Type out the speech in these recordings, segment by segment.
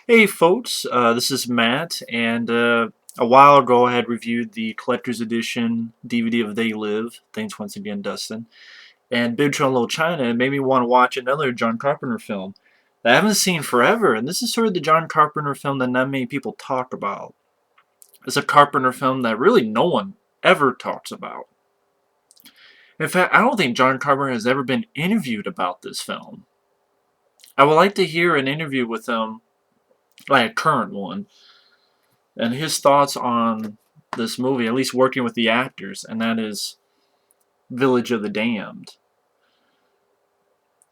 Hey folks, this is Matt, and a while ago I had reviewed the collector's edition DVD of They Live. Thanks once again, Dustin. And Big Trouble in Little China, and made me want to watch another John Carpenter film that I haven't seen forever. And this is sort of the John Carpenter film that not many people talk about. It's a Carpenter film that really no one ever talks about. In fact, I don't think John Carpenter has ever been interviewed about this film. I would like to hear an interview with him, like a current one, and his thoughts on this movie, at least working with the actors, and that is Village of the Damned,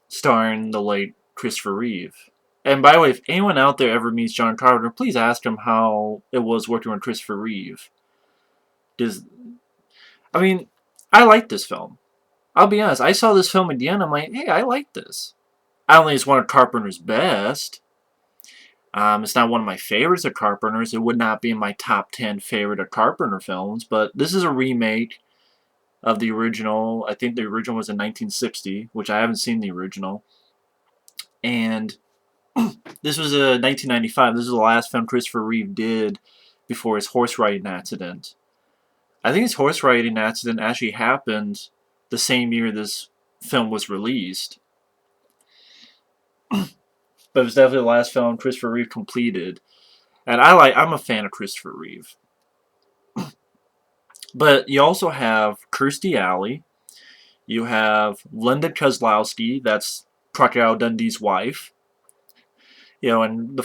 starring the late Christopher Reeve. And by the way, if anyone out there ever meets John Carpenter, please ask him how it was working with Christopher Reeve. Does I mean, I like this film. I'll be honest, I saw this film at the end, I'm like, hey, I like this. I don't think it's one of Carpenter's best. It's not one of my favorites of Carpenter's. It would not be in my top 10 favorite of Carpenter films, but this is a remake of the original. I think the original was in 1960, which I haven't seen the original. And this was a 1995. This is the last film Christopher Reeve did before his horse riding accident. I think his horse riding accident actually happened the same year this film was released. But it was definitely the last film Christopher Reeve completed. And I'm a fan of Christopher Reeve. But you also have Kirstie Alley. You have Linda Kozlowski, that's Crocodile Dundee's wife. You know, and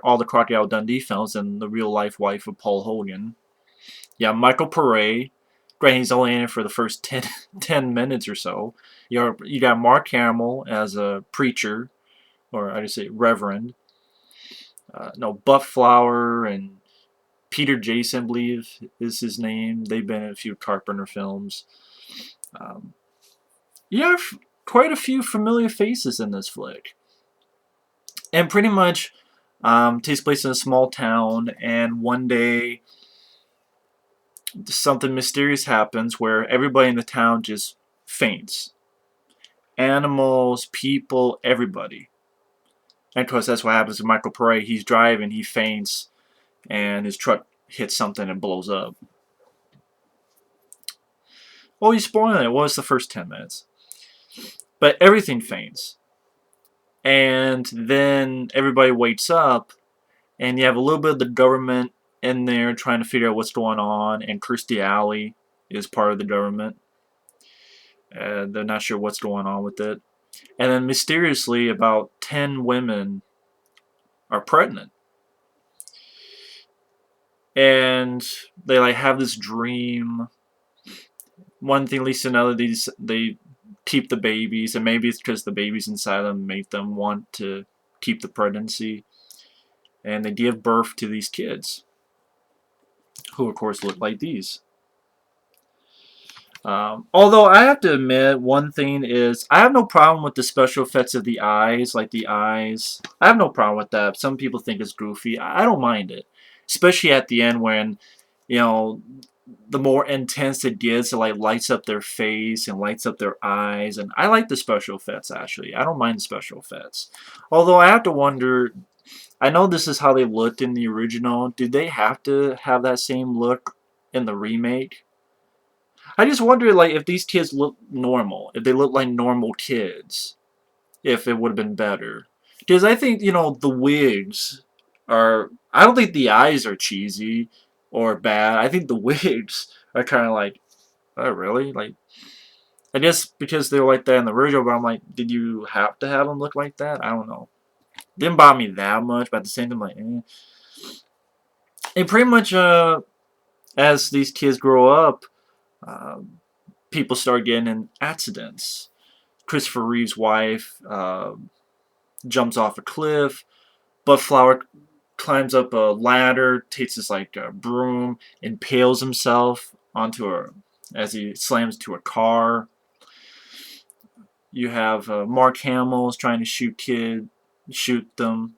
all the Crocodile Dundee films, and the real life wife of Paul Hogan. Yeah, Michael Pare. Granted, he's only in it for the first 10 minutes or so. You got Mark Hamill as a preacher, or I just say reverend. No, Buff Flower and Peter Jason, I believe, is his name. They've been in a few Carpenter films. Um, you have quite a few familiar faces in this flick. And pretty much takes place in a small town, and one day something mysterious happens where everybody in the town just faints. Animals, people, everybody. And of course that's what happens to Michael Pare. He's driving, he faints, and his truck hits something and blows up. Well, he's spoiling it. Well, it's the first 10 minutes. But everything faints. And then everybody wakes up, and you have a little bit of the government in there trying to figure out what's going on, and Kirstie Alley is part of the government. They're not sure what's going on with it. And then mysteriously, about 10 women are pregnant. And they like have this dream. One thing leads to another. They keep the babies, and maybe it's because the babies inside them make them want to keep the pregnancy. And they give birth to these kids, who of course look like these. Although I have to admit, one thing is, I have no problem with the special effects of the eyes, like the eyes. I have no problem with that. Some people think it's goofy. I don't mind it. Especially at the end when, you know, the more intense it gets, it like lights up their face and lights up their eyes. And I like the special effects, actually. I don't mind the special effects. Although I have to wonder, I know this is how they looked in the original. Did they have to have that same look in the remake? I just wonder, like, if these kids look normal, if they look like normal kids, if it would have been better. Because I think, you know, the wigs are, I don't think the eyes are cheesy or bad. I think the wigs are kind of like, oh, really? Like, I guess because they were like that in the original, but I'm like, did you have to have them look like that? I don't know. Didn't bother me that much, but at the same time, like, eh. And pretty much, as these kids grow up, um, people start getting in accidents. Christopher Reeve's wife jumps off a cliff. Bufflower climbs up a ladder, takes this like broom, impales himself onto as he slams to a car. You have Mark Hamill's trying to shoot them,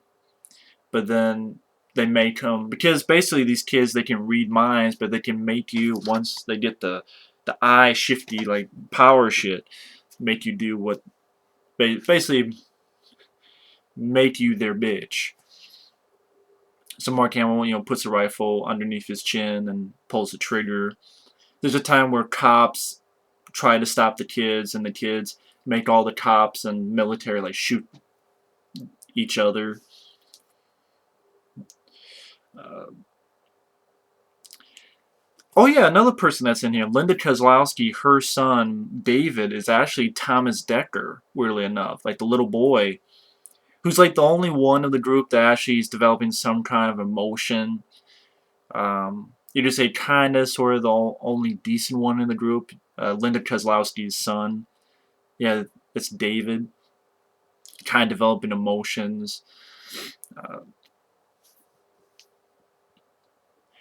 but then they make them, because basically these kids, they can read minds, but they can make you, once they get the eye shifty like power shit, make you do what basically make you their bitch. So Mark Hamill, puts a rifle underneath his chin and pulls the trigger. There's a time where cops try to stop the kids, and the kids make all the cops and military like shoot each other. Uh, oh yeah, another person that's in here, Linda Kozlowski. Her son David is actually Thomas Dekker. Weirdly enough, like the little boy, who's like the only one of the group that actually is developing some kind of emotion. You just say kind of, sort of the only decent one in the group. Linda Kozlowski's son. Yeah, it's David. Kind of developing emotions. Uh,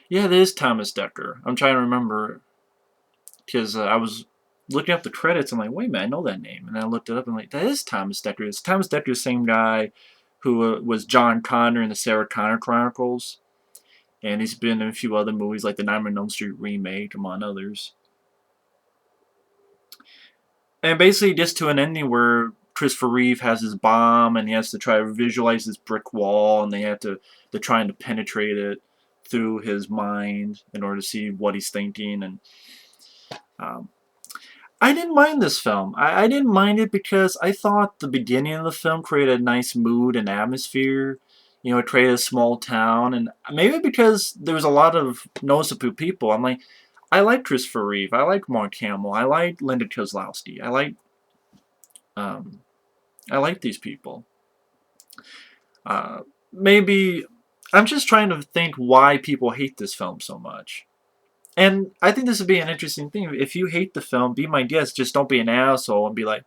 yeah, it is Thomas Dekker. I'm trying to remember because I was looking up the credits. I'm like, wait a minute, I know that name. And I looked it up and I'm like, that is Thomas Dekker. It's Thomas Dekker, the same guy who was John Connor in the Sarah Connor Chronicles. And he's been in a few other movies like the Nightmare on Elm Street remake, among others. And basically just to an ending where Christopher Reeve has his bomb and he has to try to visualize this brick wall and they're trying to penetrate it through his mind in order to see what he's thinking. And um, I didn't mind this film. I didn't mind it because I thought the beginning of the film created a nice mood and atmosphere. It created a small town, and maybe because there was a lot of noticeable people. I'm like, I like Christopher Reeve. I like Mark Hamill. I like Linda Kozlowski. Um, I like these people. Maybe I'm just trying to think why people hate this film so much. And I think this would be an interesting thing. If you hate the film, be my guest. Just don't be an asshole and be like,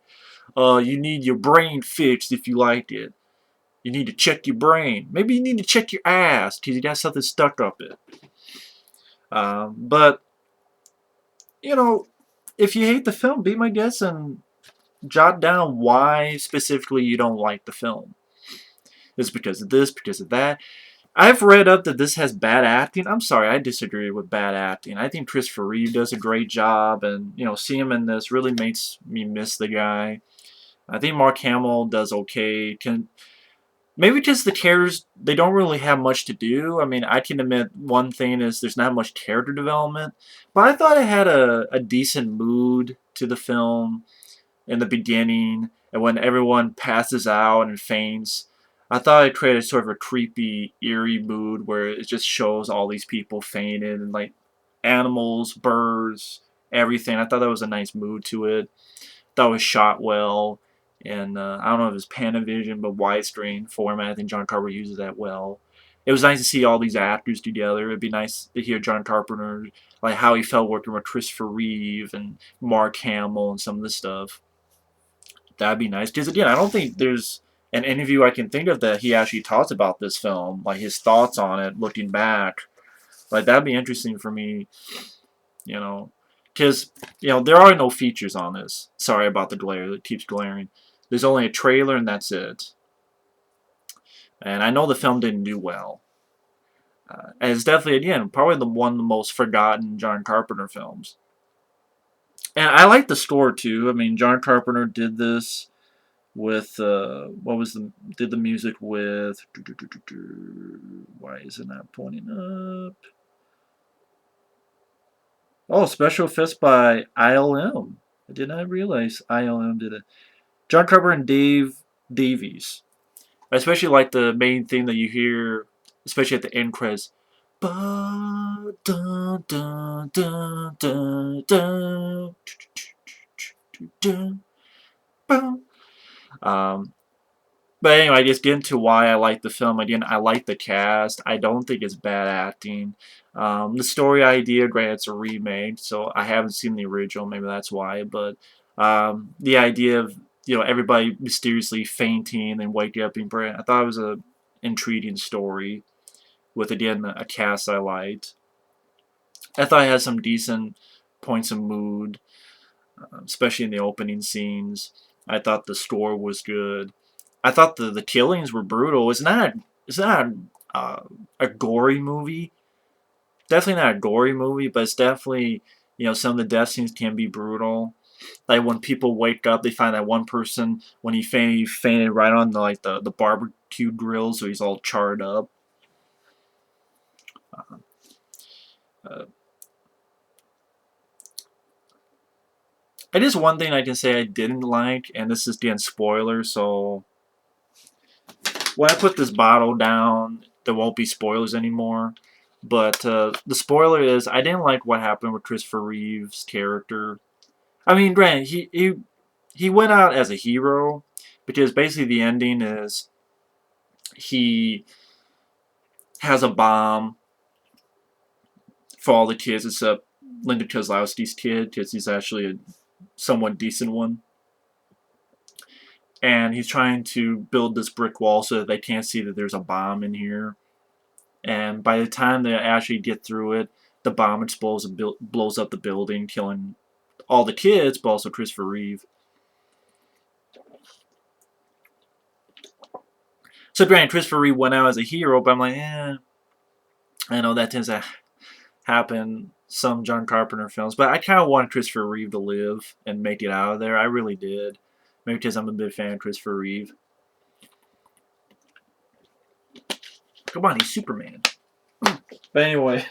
you need your brain fixed if you liked it. You need to check your brain. Maybe you need to check your ass because you got something stuck up it. But, you know, if you hate the film, be my guest and jot down why specifically you don't like the film. It's because of this, because of that. I've read up that this has bad acting. I'm sorry, I disagree with bad acting. I think Christopher Reeve does a great job, and seeing him in this really makes me miss the guy. I think Mark Hamill does okay. Maybe just the characters, they don't really have much to do. I mean, I can admit one thing is there's not much character development, but I thought it had a decent mood to the film in the beginning, and when everyone passes out and faints. I thought it created sort of a creepy, eerie mood where it just shows all these people fainted and like animals, birds, everything. I thought that was a nice mood to it. Thought it was shot well, and I don't know if it's Panavision, but widescreen format. I think John Carpenter uses that well. It was nice to see all these actors together. It'd be nice to hear John Carpenter, like how he felt working with Christopher Reeve and Mark Hamill and some of the stuff. That'd be nice. Because again, I don't think there's an interview I can think of that he actually talks about this film, like his thoughts on it, looking back. Like that'd be interesting for me, you know, because there are no features on this. Sorry about the glare; it keeps glaring. There's only a trailer and that's it. And I know the film didn't do well. And it's definitely again probably the one of the most forgotten John Carpenter films. And I like the score too. I mean, John Carpenter did this with what was the did the music with why is it not pointing up? Oh, special effects by ILM. I did not realize ILM did it. John Carpenter and Dave Davies. I especially like the main theme that you hear, especially at the end credits. Ba, dun, dun, dun, dun, dun, dun, dun. Um, But anyway, just get into why I like the film. Again, I like the cast. I don't think it's bad acting. The story idea, granted, it's a remake, so I haven't seen the original. Maybe that's why. But the idea of everybody mysteriously fainting and waking up in prayer, I thought it was a intriguing story with again a cast I liked. I thought it had some decent points of mood, especially in the opening scenes. I thought the score was good. I thought the killings were brutal. It's not a gory movie. Definitely not a gory movie, but it's definitely some of the death scenes can be brutal. Like when people wake up, they find that one person when he fainted right on the barbecue grill, so he's all charred up. Uh, it is one thing I can say I didn't like, and this is again spoiler, so when I put this bottle down, there won't be spoilers anymore. But the spoiler is I didn't like what happened with Christopher Reeve's character. I mean, granted, he went out as a hero because basically the ending is he has a bomb for all the kids except Linda Kozlowski's kid because he's actually a somewhat decent one. And he's trying to build this brick wall so that they can't see that there's a bomb in here. And by the time they actually get through it, the bomb explodes and blows up the building, killing all the kids, but also Christopher Reeve. So granted, Christopher Reeve went out as a hero, but I'm like, I know that tends to happen some John Carpenter films, but I kind of wanted Christopher Reeve to live and make it out of there. I really did. Maybe because I'm a big fan of Christopher Reeve. Come on, he's Superman. But anyway,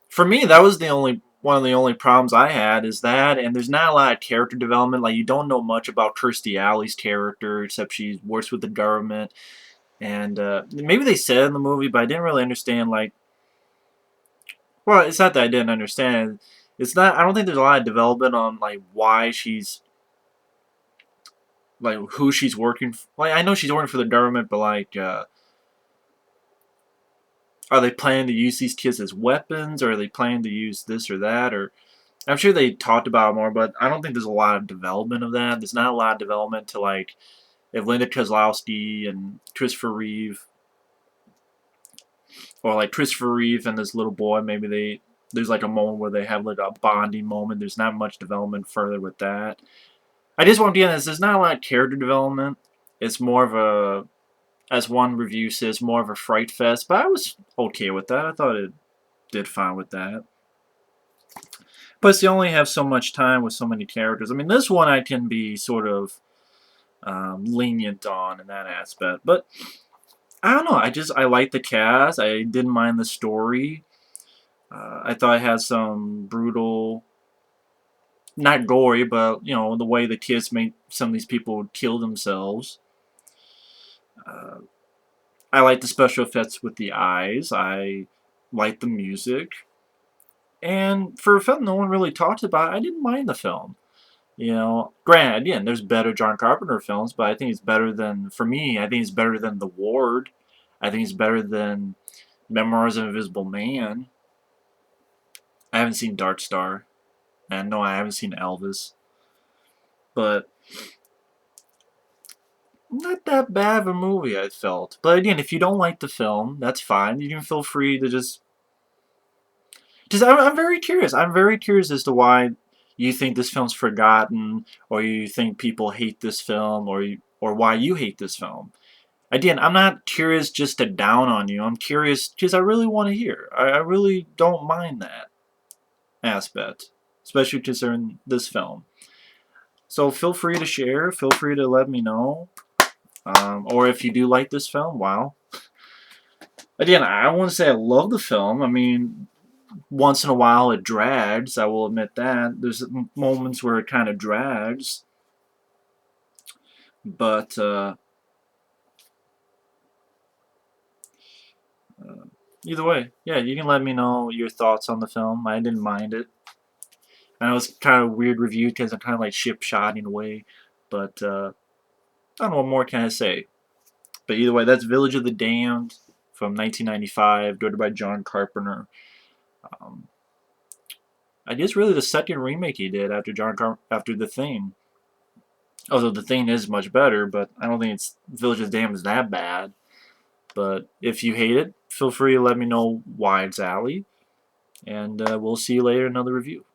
for me, that was one of the only problems I had is that, and there's not a lot of character development. Like, you don't know much about Kirstie Alley's character, except she works with the government. And maybe they said it in the movie, but I didn't really understand, like, well, it's not that I didn't understand. It's not, I don't think there's a lot of development on, like, why she's, like, who she's working for. Like, I know she's working for the government, but, like, are they planning to use these kids as weapons, or are they planning to use this or that, or I'm sure they talked about it more, but I don't think there's a lot of development of that. There's not a lot of development to, like, if Linda Kozlowski and Christopher Reeve, or like Christopher Reeve and this little boy, maybe there's like a moment where they have like a bonding moment. There's not much development further with that. I just want to be honest, there's not a lot of character development. It's more of a, as one review says, more of a fright fest, but I was okay with that. I thought it did fine with that. Plus, you only have so much time with so many characters. I mean, this one I can be sort of lenient on in that aspect. But I don't know. I liked the cast. I didn't mind the story. I thought it had some brutal, not gory, but you know the way the kids made some of these people kill themselves. Uh, I like the special effects with the eyes. I like the music. And for a film no one really talks about, I didn't mind the film. You know, granted, again, there's better John Carpenter films, but I think it's better than, for me, I think it's better than The Ward. I think it's better than Memoirs of an Invisible Man. I haven't seen Dark Star. And no, I haven't seen Elvis. But not that bad of a movie, I felt. But again, if you don't like the film, that's fine. You can feel free to just I'm very curious. I'm very curious as to why you think this film's forgotten, or you think people hate this film, or why you hate this film. Again, I'm not curious just to down on you. I'm curious because I really want to hear. I really don't mind that aspect, especially concerning this film. So feel free to share. Feel free to let me know. Or if you do like this film, wow. Again, I wouldn't say I love the film. I mean, once in a while it drags. I will admit that. There's moments where it kind of drags. But either way, yeah, you can let me know your thoughts on the film. I didn't mind it. I know it's kind of a weird review because I'm kind of like ship-shotting away. But I don't know what more can I say. But either way, that's Village of the Damned from 1995, directed by John Carpenter. Um, I guess really the second remake he did after The Thing. Although The Thing is much better, but I don't think it's Village of the Damned is that bad. But if you hate it, feel free to let me know why it's alley. And we'll see you later in another review.